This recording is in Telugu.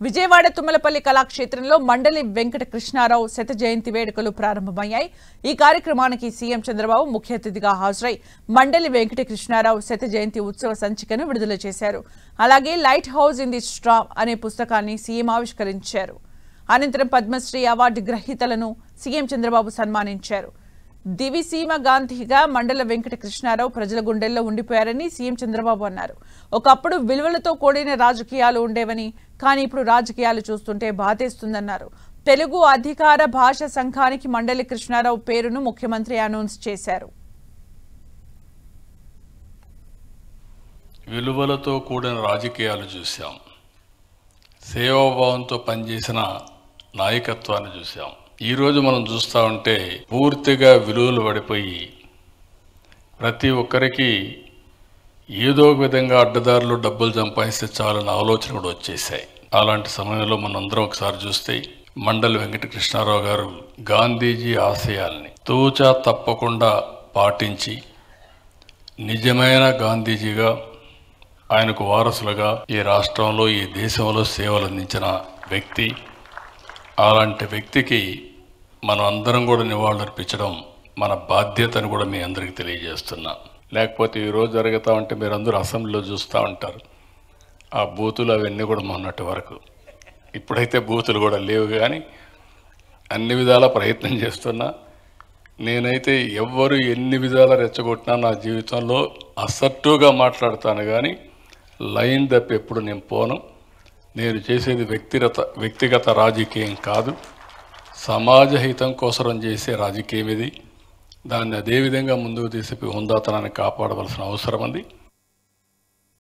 విజయవాడ తుమ్మలపల్లి కళాక్షేత్రంలో మండలి వెంకట కృష్ణారావు శత జయంతి వేడుకలు ప్రారంభమయ్యాయి. ఈ కార్యక్రమానికి సీఎం చంద్రబాబు ముఖ్య అతిథిగా హాజరై మండలి వెంకట కృష్ణారావు శత జయంతి ఉత్సవ సంచికను విడుదల చేశారు. అలాగే light house in the storm అనే పుస్తకాన్ని సీఎం ఆవిష్కరించారు. అనంతరం పద్మశ్రీ అవార్డు గ్రహీతలను సీఎం చంద్రబాబు సన్మానించారు. దివిసీమ గాంధీగా మండల వెంకట కృష్ణారావు ప్రజల గుండెల్లో ఉండిపోయారని సీఎం చంద్రబాబు అన్నారు. ఒకప్పుడు విలువలతో కూడిన రాజకీయాలు ఉండేవని, కానీ ఇప్పుడు రాజకీయాలు చూస్తుంటే బాధేస్తుందన్నారు. తెలుగు అధికార భాష సంఘానికి మండలి కృష్ణారావు పేరును ముఖ్యమంత్రి అనౌన్స్ చేశారు. విలువలతో కూడిన రాజకీయాలు చూశాం, సేవాభావంతో పనిచేసిన నాయకత్వాన్ని చూశాం. ఈరోజు మనం చూస్తూ ఉంటే పూర్తిగా విలువలు పడిపోయి ప్రతి ఒక్కరికి ఏదో ఒక విధంగా అడ్డదారులు డబ్బులు సంపాదిస్తే చాలన్న ఆలోచన కూడా వచ్చేసాయి. అలాంటి సమయంలో మనందరం ఒకసారి చూస్తే మండలి వెంకట కృష్ణారావు గారు గాంధీజీ ఆశయాల్ని తూచా తప్పకుండా పాటించి నిజమైన గాంధీజీగా, ఆయనకు వారసులుగా ఈ రాష్ట్రంలో ఈ దేశంలో సేవలు అందించిన వ్యక్తి. అలాంటి వ్యక్తికి మనం అందరం కూడా నివాళులర్పించడం మన బాధ్యతను కూడా మీ అందరికీ తెలియజేస్తున్నా. లేకపోతే ఈరోజు జరుగుతూ ఉంటే మీరందరూ అసెంబ్లీలో చూస్తూ ఉంటారు, ఆ బూతులు అవన్నీ కూడా మొన్నటి వరకు. ఇప్పుడైతే బూతులు కూడా లేవు, కానీ అన్ని విధాల ప్రయత్నం చేస్తున్నా. నేనైతే ఎవ్వరు ఎన్ని విధాల రెచ్చగొట్టినా నా జీవితంలో అసర్టుగా మాట్లాడతాను, కానీ లైన్ తప్పి ఎప్పుడు నేను పోను. నేను చేసేది వ్యక్తిగత రాజకీయం కాదు, సమాజ హితం కోసం చేసే రాజకీయం ఇది. దాన్ని అదేవిధంగా ముందుకు తీసి హుందాతనాన్ని కాపాడవలసిన అవసరం ఉంది.